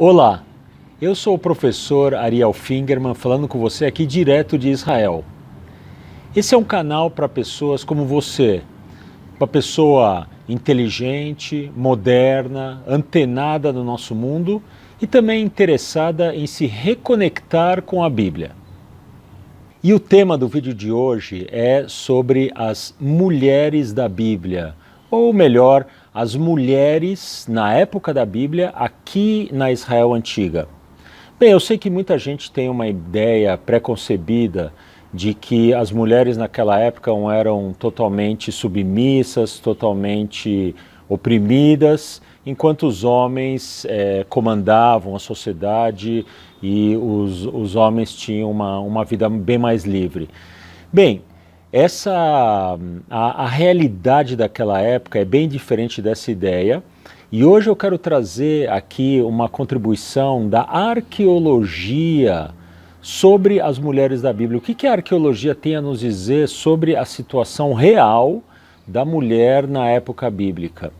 Olá, eu sou o professor Ariel Fingerman falando com você aqui direto de Israel. Esse é um canal para pessoas como você, uma pessoa inteligente, moderna, antenada no nosso mundo e também interessada em se reconectar com a Bíblia. E o tema do vídeo de hoje é sobre as mulheres da Bíblia, ou melhor, as mulheres na época da Bíblia aqui na Israel antiga. Bem, eu sei que muita gente tem uma ideia preconcebida de que as mulheres naquela época eram totalmente submissas, totalmente oprimidas, enquanto os homens comandavam a sociedade e os homens tinham uma vida bem mais livre. Bem, a realidade daquela época é bem diferente dessa ideia. E hoje eu quero trazer aqui uma contribuição da arqueologia sobre as mulheres da Bíblia. O que a arqueologia tem a nos dizer sobre a situação real da mulher na época bíblica?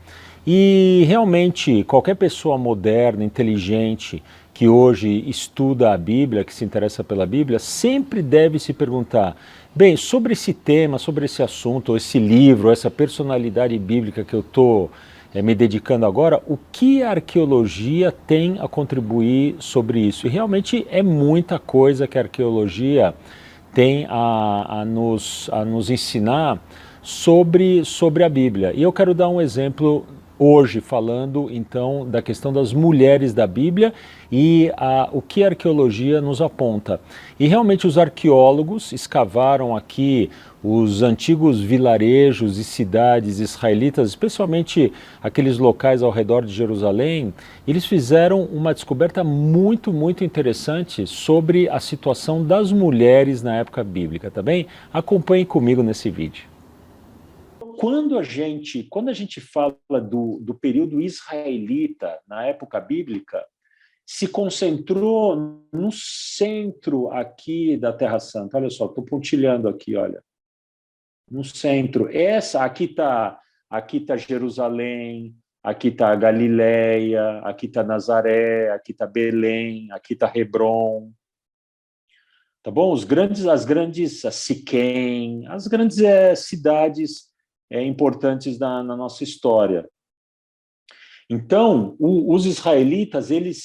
E realmente, qualquer pessoa moderna, inteligente, que hoje estuda a Bíblia, que se interessa pela Bíblia, sempre deve se perguntar: bem, sobre esse tema, sobre esse assunto, ou esse livro, essa personalidade bíblica que eu estou me dedicando agora, o que a arqueologia tem a contribuir sobre isso? E realmente é muita coisa que a arqueologia tem a nos ensinar sobre a Bíblia. E eu quero dar um exemplo hoje, falando então da questão das mulheres da Bíblia e o que a arqueologia nos aponta. E realmente os arqueólogos escavaram aqui os antigos vilarejos e cidades israelitas, especialmente aqueles locais ao redor de Jerusalém. Eles fizeram uma descoberta muito interessante sobre a situação das mulheres na época bíblica, tá bem? Acompanhe comigo nesse vídeo. Quando a gente fala do período israelita na época bíblica, se concentrou no centro aqui da Terra Santa. Olha só, estou pontilhando aqui, olha. No centro. Aqui tá Jerusalém, aqui está Galileia, aqui está Nazaré, aqui está Belém, aqui está Hebrom. Tá bom? A Siquém, as grandes cidades importantes na nossa história. Então, os israelitas, eles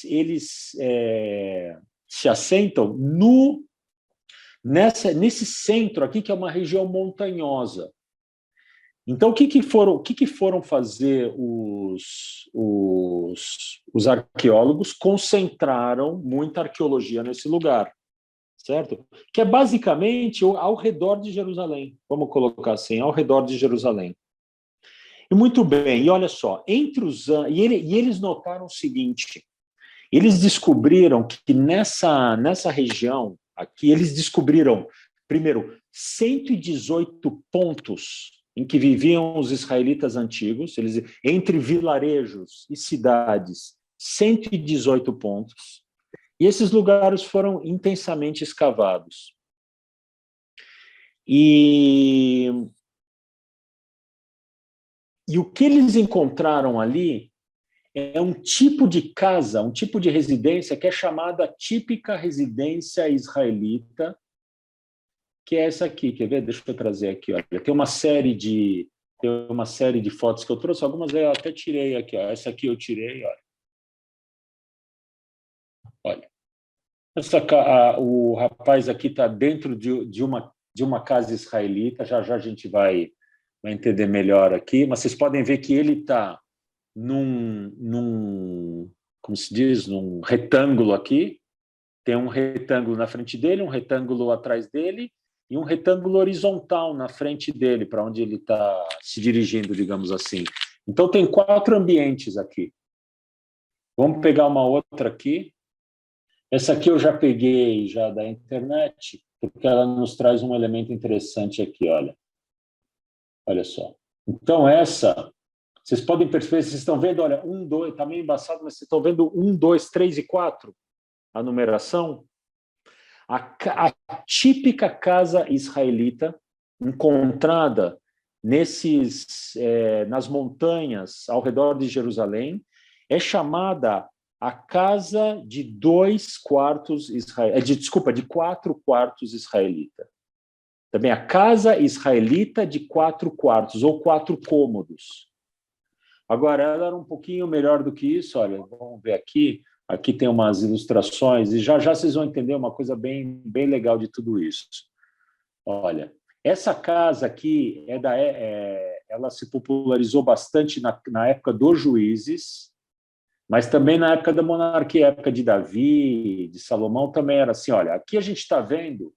se assentam nesse centro aqui, que é uma região montanhosa. Então, o que foram fazer os arqueólogos? Concentraram muita arqueologia nesse lugar, certo? Que é basicamente ao redor de Jerusalém, vamos colocar assim, ao redor de Jerusalém. E muito bem, e olha só, e eles notaram o seguinte: eles descobriram que nessa região aqui, eles descobriram, primeiro, 118 pontos em que viviam os israelitas antigos, entre vilarejos e cidades, 118 pontos, e esses lugares foram intensamente escavados. E o que eles encontraram ali é um tipo de casa, um tipo de residência que é chamada típica residência israelita, que é essa aqui. Quer ver? Deixa eu trazer aqui. Olha. Tem uma série de fotos que eu trouxe, algumas eu até tirei aqui. Ó. Essa aqui eu tirei, olha. Olha. O rapaz aqui está dentro de uma casa israelita, já a gente vai entender melhor aqui, mas vocês podem ver que ele está como se diz, num retângulo aqui. Tem um retângulo na frente dele, um retângulo atrás dele e um retângulo horizontal na frente dele, para onde ele está se dirigindo, digamos assim. Então, tem 4 ambientes aqui. Vamos pegar uma outra aqui. Essa aqui eu já peguei já da internet, porque ela nos traz um elemento interessante aqui, olha. Olha só. Então, vocês podem perceber, vocês estão vendo, olha, 1, 2, está meio embaçado, mas vocês estão vendo 1, 2, 3 e 4, a numeração. A típica casa israelita, encontrada nas montanhas ao redor de Jerusalém, é chamada a casa de 2 quartos de 4 quartos israelita. Também a casa israelita de 4 quartos, ou 4 cômodos. Agora, ela era um pouquinho melhor do que isso. Olha, vamos ver aqui. Aqui tem umas ilustrações, e já já vocês vão entender uma coisa bem, bem legal de tudo isso. Olha, essa casa aqui ela se popularizou bastante na época dos juízes, mas também na época da monarquia, época de Davi, de Salomão, também era assim. Olha, aqui a gente está vendo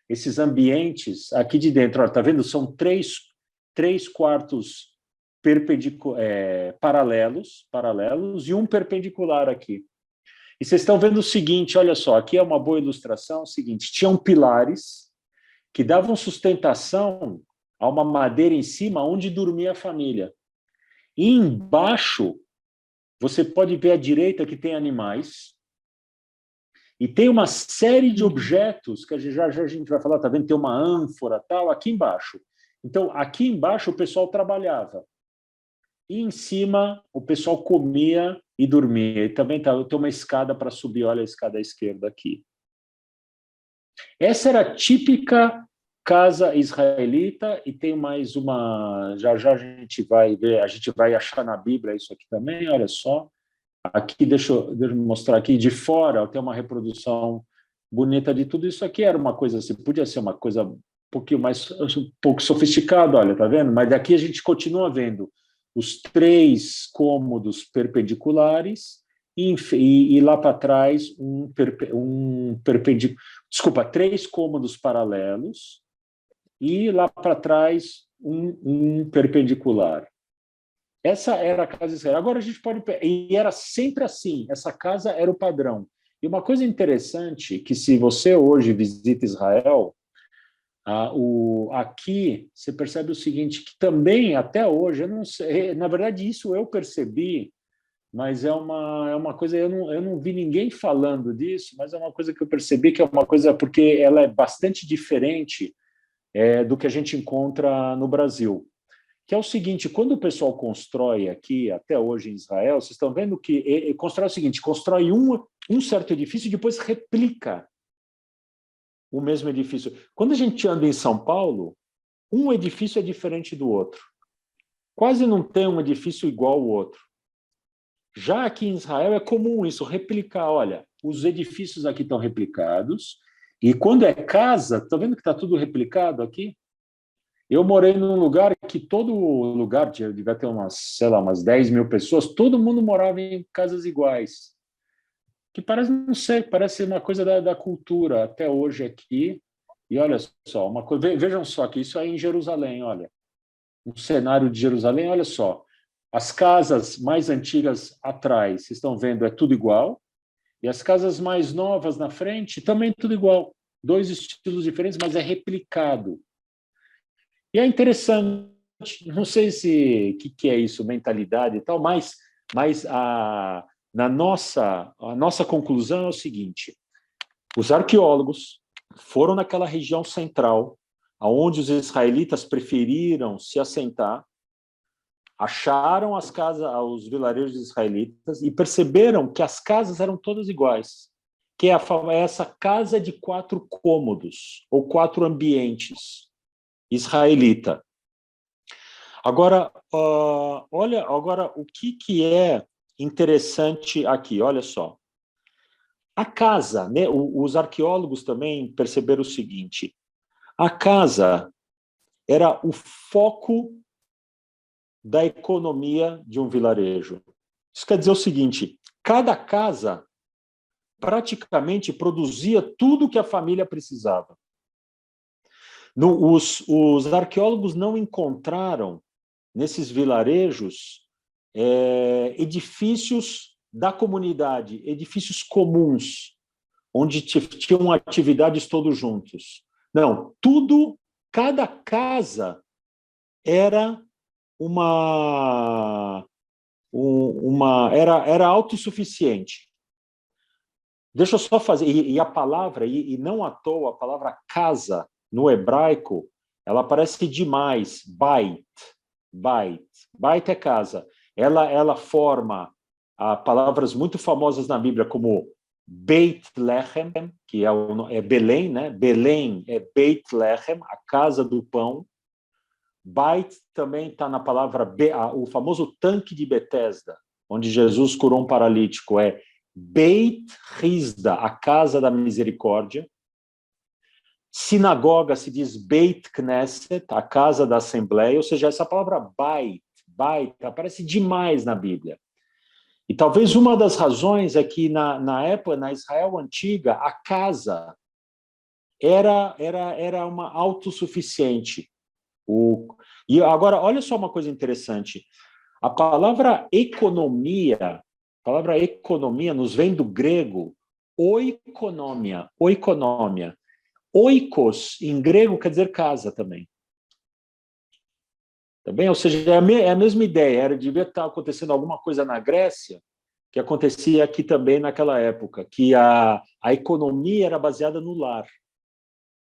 esses ambientes aqui de dentro. Está vendo? São três quartos paralelos e um perpendicular aqui. E vocês estão vendo o seguinte, olha só, aqui é uma boa ilustração, é o seguinte, tinham pilares que davam sustentação a uma madeira em cima onde dormia a família. E embaixo, você pode ver à direita que tem animais, e tem uma série de objetos, que já a gente vai falar, tá vendo? Tem uma ânfora, tal, aqui embaixo. Então, aqui embaixo o pessoal trabalhava. E em cima o pessoal comia e dormia. E também tem uma escada para subir, olha a escada à esquerda aqui. Essa era a típica casa israelita, e tem mais uma, já já a gente vai ver, a gente vai achar na Bíblia isso aqui também, olha só. Aqui, deixa eu mostrar aqui, de fora, tem uma reprodução bonita de tudo isso aqui. Era uma coisa assim, podia ser uma coisa um pouco sofisticada, olha, tá vendo? Mas daqui a gente continua vendo os 3 cômodos perpendiculares e lá para trás desculpa, 3 cômodos paralelos e lá para trás um perpendicular. Essa era a casa israelita. Agora a gente pode... E era sempre assim, essa casa era o padrão. E uma coisa interessante, que se você hoje visita Israel, aqui você percebe o seguinte, que também, até hoje, eu não sei, na verdade isso eu percebi, mas é uma coisa, eu não vi ninguém falando disso, mas é uma coisa que eu percebi, que é uma coisa, porque ela é bastante diferente do que a gente encontra no Brasil. Que é o seguinte, quando o pessoal constrói aqui, até hoje em Israel, vocês estão vendo que constrói o seguinte, constrói um certo edifício e depois replica o mesmo edifício. Quando a gente anda em São Paulo, um edifício é diferente do outro. Quase não tem um edifício igual ao outro. Já aqui em Israel é comum isso, replicar. Olha, os edifícios aqui estão replicados, e quando é casa, estão vendo que está tudo replicado aqui? Eu morei num lugar que todo lugar devia ter umas 10 mil pessoas, todo mundo morava em casas iguais. Que parece, não sei, parece uma coisa da cultura até hoje aqui. E olha só, uma coisa, vejam só que isso é em Jerusalém, olha. Um cenário de Jerusalém, olha só. As casas mais antigas atrás, vocês estão vendo, é tudo igual. E as casas mais novas na frente, também tudo igual. 2 estilos diferentes, mas é replicado. E é interessante, não sei se que é isso, mentalidade e tal, mas a nossa conclusão é o seguinte: os arqueólogos foram naquela região central, aonde os israelitas preferiram se assentar, acharam as casas, os vilarejos israelitas e perceberam que as casas eram todas iguais, que é essa casa de 4 cômodos ou 4 ambientes israelita. Agora, olha agora o que é interessante aqui, olha só. A casa, né, os arqueólogos também perceberam o seguinte, a casa era o foco da economia de um vilarejo. Isso quer dizer o seguinte, cada casa praticamente produzia tudo que a família precisava. Os arqueólogos não encontraram, nesses vilarejos, edifícios da comunidade, edifícios comuns, onde tinham atividades todos juntos. Não, cada casa era era autossuficiente. Deixa eu só fazer, e a palavra, e não à toa, a palavra casa, no hebraico, ela aparece demais, bait. Bait é casa. Ela forma há palavras muito famosas na Bíblia, como Beit Lechem, que é Belém, né? Belém é Beit Lechem, a casa do pão. Beit também está na palavra, o famoso tanque de Betesda, onde Jesus curou um paralítico, é Beit Hizda, a casa da misericórdia. Sinagoga se diz Beit Knesset, a casa da assembleia, ou seja, essa palavra Beit aparece demais na Bíblia. E talvez uma das razões é que na época, na Israel antiga, a casa era uma autossuficiente. E agora, olha só uma coisa interessante. A palavra economia nos vem do grego oikonomia. Oikos, em grego, quer dizer casa também. Tá bem? Ou seja, é a mesma ideia. Devia estar acontecendo alguma coisa na Grécia que acontecia aqui também naquela época, que a economia era baseada no lar.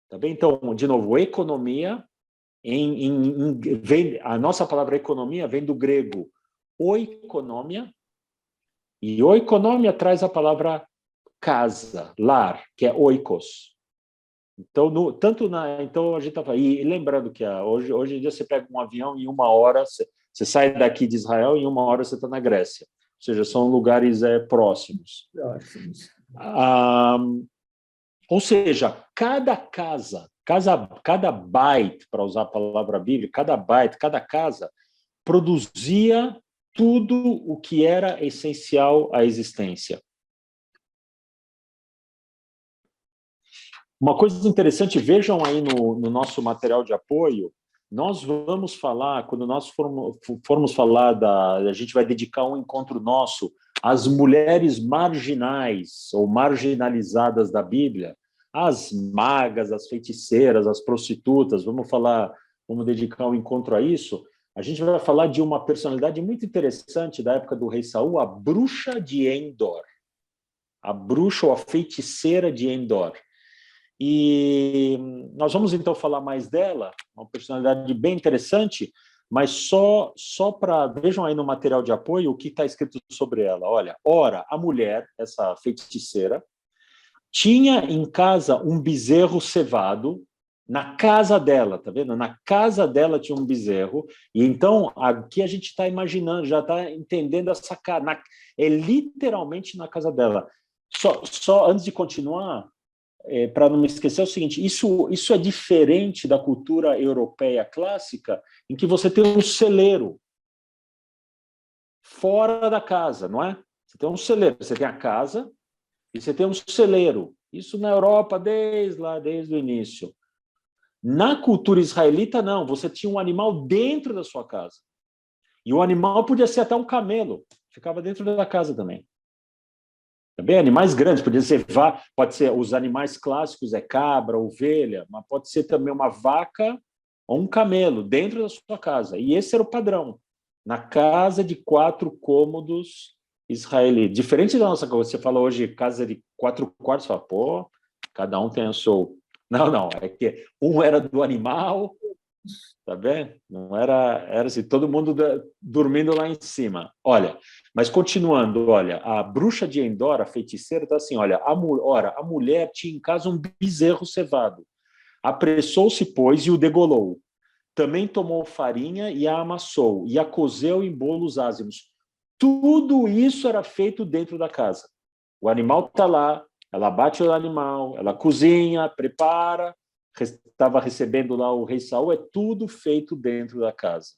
Tá bem? Então, de novo, economia, a nossa palavra economia vem do grego oikonomia, e oikonomia traz a palavra casa, lar, que é oikos. Então, então a gente está falando, e lembrando que hoje em dia você pega um avião e em 1 hora, você sai daqui de Israel e em 1 hora você está na Grécia. Ou seja, são lugares próximos. Ou seja, cada byte, para usar a palavra bíblica, cada byte, cada casa, produzia tudo o que era essencial à existência. Uma coisa interessante, vejam aí no nosso material de apoio, nós vamos falar, quando nós formos falar a gente vai dedicar um encontro nosso às mulheres marginais ou marginalizadas da Bíblia, as magas, as feiticeiras, as prostitutas, vamos dedicar um encontro a isso. A gente vai falar de uma personalidade muito interessante da época do rei Saul, a bruxa de Endor. A bruxa ou a feiticeira de Endor. E nós vamos então falar mais dela, uma personalidade bem interessante, mas só para... Vejam aí no material de apoio o que está escrito sobre ela. Olha, ora, a mulher, essa feiticeira, tinha em casa um bezerro cevado, na casa dela, tá vendo? Na casa dela tinha um bezerro, e então aqui a gente está imaginando, já está entendendo essa casa, é literalmente na casa dela. Só antes de continuar, para não me esquecer, é o seguinte, isso é diferente da cultura europeia clássica, em que você tem um celeiro fora da casa, não é? Você tem um celeiro, você tem a casa e você tem um celeiro. Isso na Europa desde o início. Na cultura israelita, não. Você tinha um animal dentro da sua casa. E o animal podia ser até um camelo. Ficava dentro da casa também. Também animais grandes, pode ser os animais clássicos, cabra, ovelha, mas pode ser também uma vaca ou um camelo dentro da sua casa. E esse era o padrão. Na casa de 4 cômodos israelita. Diferente da nossa casa, você fala hoje casa de 4 quartos, você fala, pô, cada um tem o seu... Não, é que um era do animal, tá vendo? Não era assim, todo mundo dormindo lá em cima. Olha, mas continuando, olha, a bruxa de Endor, a feiticeira, está assim, olha, a mulher tinha em casa um bezerro cevado. Apressou-se, pois, e o degolou. Também tomou farinha e a amassou, e a cozeu em bolos ázimos. Tudo isso era feito dentro da casa. O animal está lá, ela bate o animal, ela cozinha, prepara, estava recebendo lá o rei Saul, é tudo feito dentro da casa.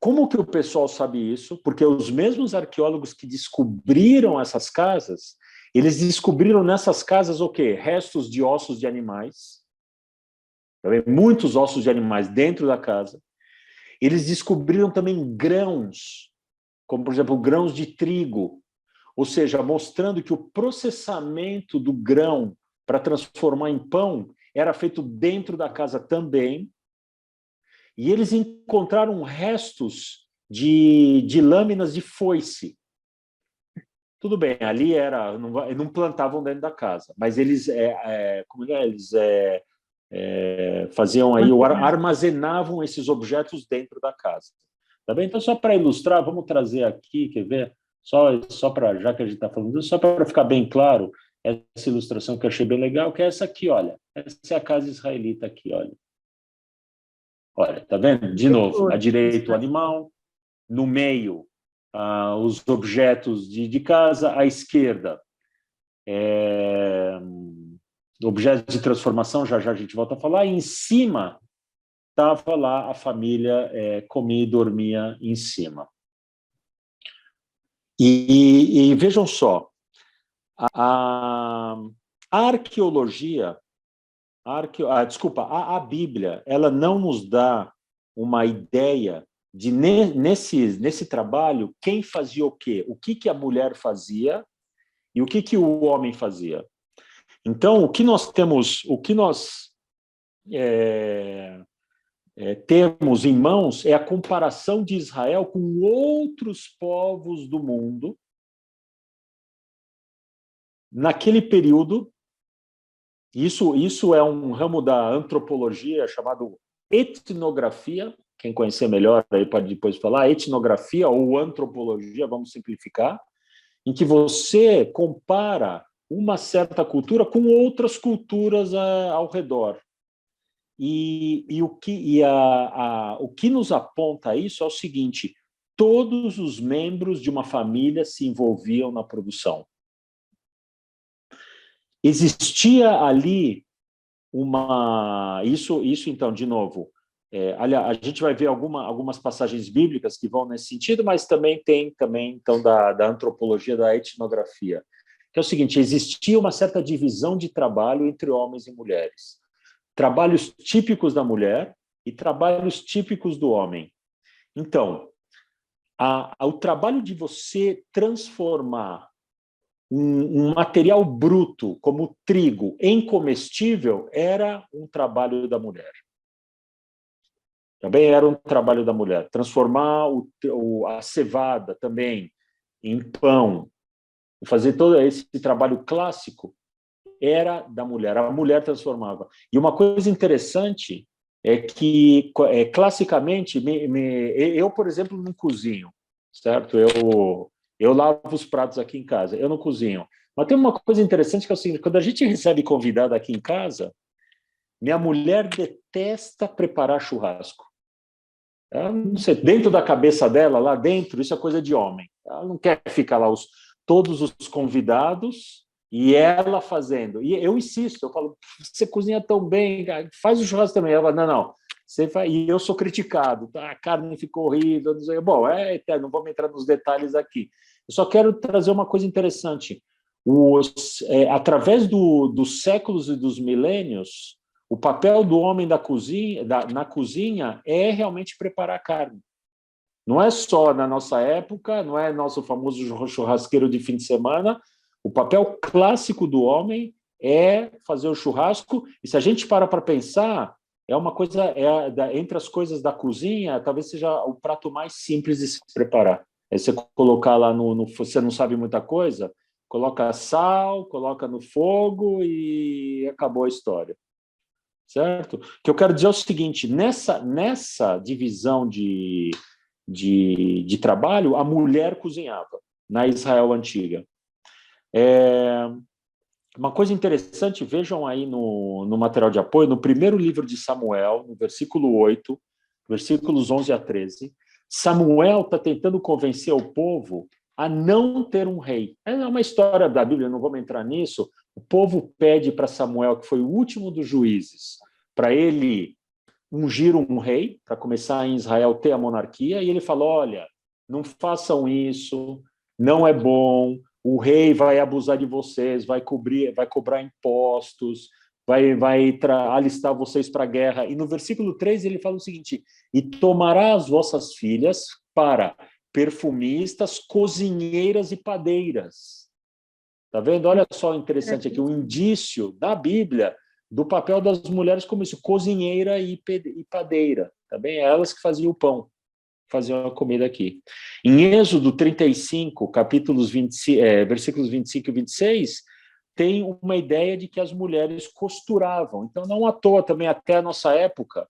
Como que o pessoal sabe isso? Porque os mesmos arqueólogos que descobriram essas casas, eles descobriram nessas casas o quê? Restos de ossos de animais, muitos ossos de animais dentro da casa. Eles descobriram também grãos, como, por exemplo, grãos de trigo, ou seja, mostrando que o processamento do grão para transformar em pão era feito dentro da casa também. E eles encontraram restos de lâminas de foice. Tudo bem, ali não plantavam dentro da casa, mas eles, faziam aí, armazenavam esses objetos dentro da casa. Tá bem? Então, só para ilustrar, vamos trazer aqui, quer ver? Só para, já que a gente está falando disso, só para ficar bem claro, essa ilustração que eu achei bem legal, que é essa aqui, olha. Essa é a casa israelita aqui, olha. Olha, tá vendo? De novo, à direita o animal, no meio os objetos de casa, à esquerda objetos de transformação, já já a gente volta a falar, e em cima estava lá a família, comia e dormia em cima. E vejam só, a arqueologia, desculpa, a Bíblia, ela não nos dá uma ideia de, nesse trabalho, quem fazia o quê? O que a mulher fazia e o que o homem fazia. Então, o que nós temos temos em mãos é a comparação de Israel com outros povos do mundo naquele período. Isso é um ramo da antropologia chamado etnografia. Quem conhecer melhor aí pode depois falar, etnografia ou antropologia, vamos simplificar, em que você compara uma certa cultura com outras culturas ao redor. O que nos aponta a isso é o seguinte: todos os membros de uma família se envolviam na produção. Existia ali isso então, de novo, a gente vai ver algumas passagens bíblicas que vão nesse sentido, mas também tem então da antropologia, da etnografia, que é o seguinte: existia uma certa divisão de trabalho entre homens e mulheres. Trabalhos típicos da mulher e trabalhos típicos do homem. Então, o trabalho de você transformar um material bruto, como trigo, em comestível, era um trabalho da mulher. Também era um trabalho da mulher. Transformar a cevada também em pão, fazer todo esse trabalho clássico, era da mulher. A mulher transformava. E uma coisa interessante é que, classicamente, eu, por exemplo, não cozinho, certo? Eu lavo os pratos aqui em casa, eu não cozinho. Mas tem uma coisa interessante que é o seguinte: quando a gente recebe convidado aqui em casa, minha mulher detesta preparar churrasco. Ela, não sei, dentro da cabeça dela, lá dentro, isso é coisa de homem. Ela não quer ficar lá todos os convidados e ela fazendo. E eu insisto, eu falo: você cozinha tão bem, faz o churrasco também. Ela fala: não, você faz. E eu sou criticado, a carne ficou horrível, não sei. Bom, não vamos entrar nos detalhes aqui. Eu só quero trazer uma coisa interessante. Através dos séculos e dos milênios, o papel do homem na cozinha é realmente preparar a carne. Não é só na nossa época, não é nosso famoso churrasqueiro de fim de semana. O papel clássico do homem é fazer o churrasco. E se a gente para pensar, é uma coisa, entre as coisas da cozinha, talvez seja o prato mais simples de se preparar. É você colocar lá você não sabe muita coisa, coloca sal, coloca no fogo e acabou a história. Certo? O que eu quero dizer é o seguinte: nessa divisão de trabalho, a mulher cozinhava na Israel antiga. Uma coisa interessante, vejam aí no material de apoio, no primeiro livro de Samuel, no versículo 8, versículos 11 a 13, Samuel está tentando convencer o povo a não ter um rei. É uma história da Bíblia, não vamos entrar nisso. O povo pede para Samuel, que foi o último dos juízes, para ele ungir um rei, para começar em Israel ter a monarquia, e ele falou: olha, não façam isso, não é bom, o rei vai abusar de vocês, vai cobrar impostos, vai alistar vocês para a guerra. E no versículo 3 ele fala o seguinte: e tomará as vossas filhas para perfumistas, cozinheiras e padeiras. Tá vendo? Olha só interessante aqui, um indício da Bíblia do papel das mulheres como isso, cozinheira e padeira. Tá bem? Elas que faziam o pão, faziam a comida aqui. Em Êxodo 35, versículos 25 e 26, tem uma ideia de que as mulheres costuravam. Então, não à toa também, até a nossa época,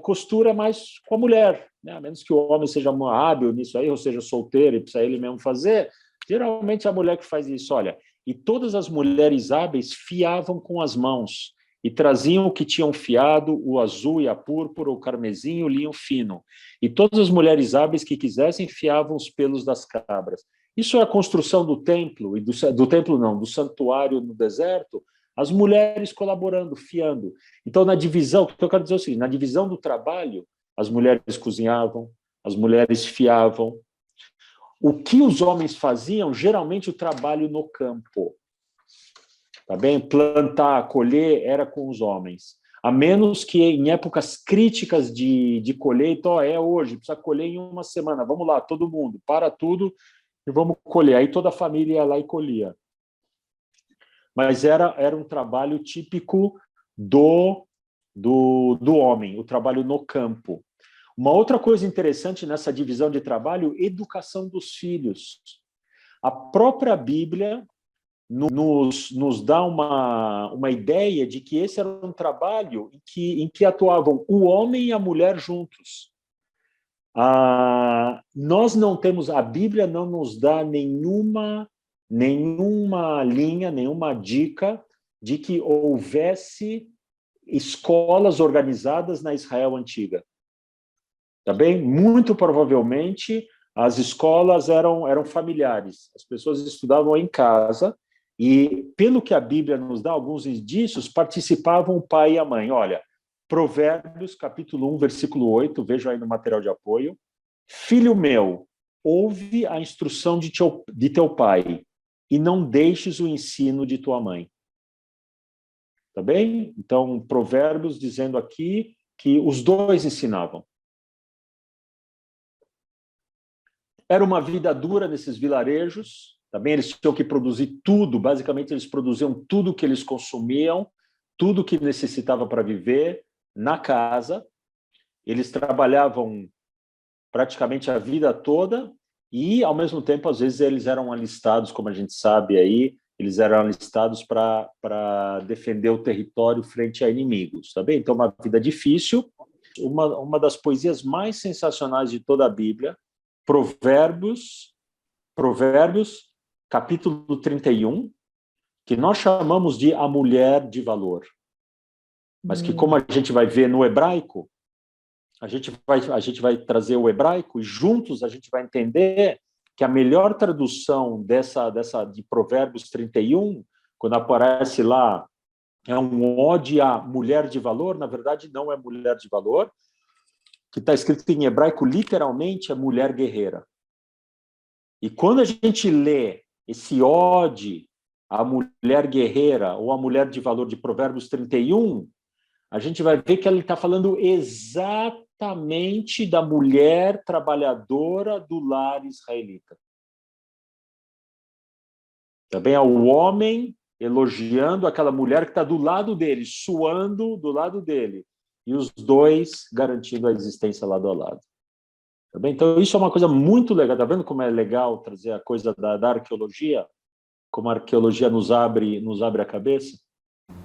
costura mais com a mulher, né? A menos que o homem seja hábil nisso aí, ou seja, solteiro e precisa ele mesmo fazer, geralmente é a mulher que faz isso. Olha, e todas as mulheres hábeis fiavam com as mãos e traziam o que tinham fiado, o azul e a púrpura, o carmesim e o linho fino. E todas as mulheres hábeis que quisessem fiavam os pelos das cabras. Isso é a construção do templo, e do templo não, do santuário no deserto, as mulheres colaborando, fiando. Então, na divisão, o que eu quero dizer é o seguinte, na divisão do trabalho, as mulheres cozinhavam, as mulheres fiavam. O que os homens faziam, geralmente o trabalho no campo. Tá bem? Plantar, colher, era com os homens. A menos que em épocas críticas de colheita, é hoje, precisa colher em uma semana, vamos lá, todo mundo, para tudo e vamos colher. Aí toda a família ia lá e colhia. Mas era um trabalho típico do homem, o trabalho no campo. Uma outra coisa interessante nessa divisão de trabalho, educação dos filhos. A própria Bíblia nos dá uma ideia de que esse era um trabalho em que atuavam o homem e a mulher juntos. Nós não temos, a Bíblia não nos dá nenhuma linha, nenhuma dica de que houvesse escolas organizadas na Israel antiga. Tá bem? Muito provavelmente as escolas eram familiares, as pessoas estudavam em casa e, pelo que a Bíblia nos dá, alguns indícios, participavam o pai e a mãe. Olha, Provérbios, capítulo 1, versículo 8, vejo aí no material de apoio. Filho meu, ouve a instrução de teu pai e não deixes o ensino de tua mãe. Tá bem? Então, Provérbios dizendo aqui que os dois ensinavam. Era uma vida dura nesses vilarejos, tá bem? Eles tinham que produzir tudo, basicamente eles produziam tudo que eles consumiam, tudo que necessitava para viver na casa. Eles trabalhavam praticamente a vida toda e, ao mesmo tempo, às vezes eles eram alistados, como a gente sabe aí, eles eram alistados para defender o território frente a inimigos, tá bem? Então, uma vida difícil. Uma das poesias mais sensacionais de toda a Bíblia, Provérbios, capítulo 31, que nós chamamos de a mulher de valor. Mas que, como a gente vai ver no hebraico, a gente vai trazer o hebraico e juntos a gente vai entender que a melhor tradução dessa de Provérbios 31, quando aparece lá, é um ode à mulher de valor, na verdade não é mulher de valor, que está escrito em hebraico literalmente é mulher guerreira. E quando a gente lê esse ode à mulher guerreira ou à mulher de valor de Provérbios 31, a gente vai ver que ele está falando exatamente da mulher trabalhadora do lar israelita. Também é o homem elogiando aquela mulher que está do lado dele, suando do lado dele, e os dois garantindo a existência lado a lado. Tá bem? Então, isso é uma coisa muito legal. Está vendo como é legal trazer a coisa da arqueologia? Como a arqueologia nos abre a cabeça?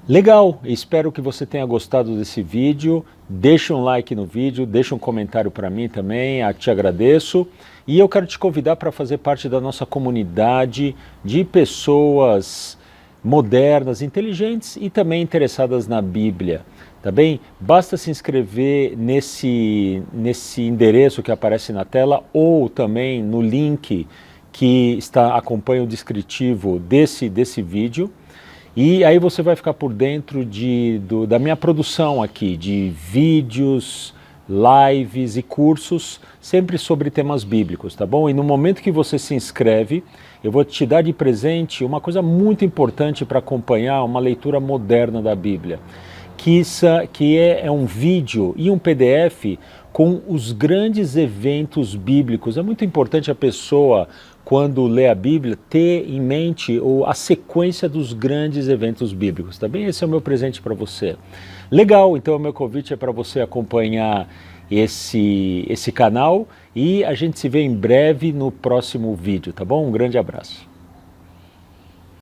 Legal, espero que você tenha gostado desse vídeo. Deixa um like no vídeo, deixa um comentário para mim também, te agradeço. E eu quero te convidar para fazer parte da nossa comunidade de pessoas modernas, inteligentes e também interessadas na Bíblia. Tá bem? Basta se inscrever nesse endereço que aparece na tela ou também no link que acompanha o descritivo desse vídeo. E aí você vai ficar por dentro da minha produção aqui, de vídeos, lives e cursos, sempre sobre temas bíblicos, tá bom? E no momento que você se inscreve, eu vou te dar de presente uma coisa muito importante para acompanhar uma leitura moderna da Bíblia, que é um vídeo e um PDF com os grandes eventos bíblicos. É muito importante a pessoa, quando lê a Bíblia, ter em mente a sequência dos grandes eventos bíblicos, tá bem? Esse é o meu presente para você. Legal, então o meu convite é para você acompanhar esse canal e a gente se vê em breve no próximo vídeo, tá bom? Um grande abraço.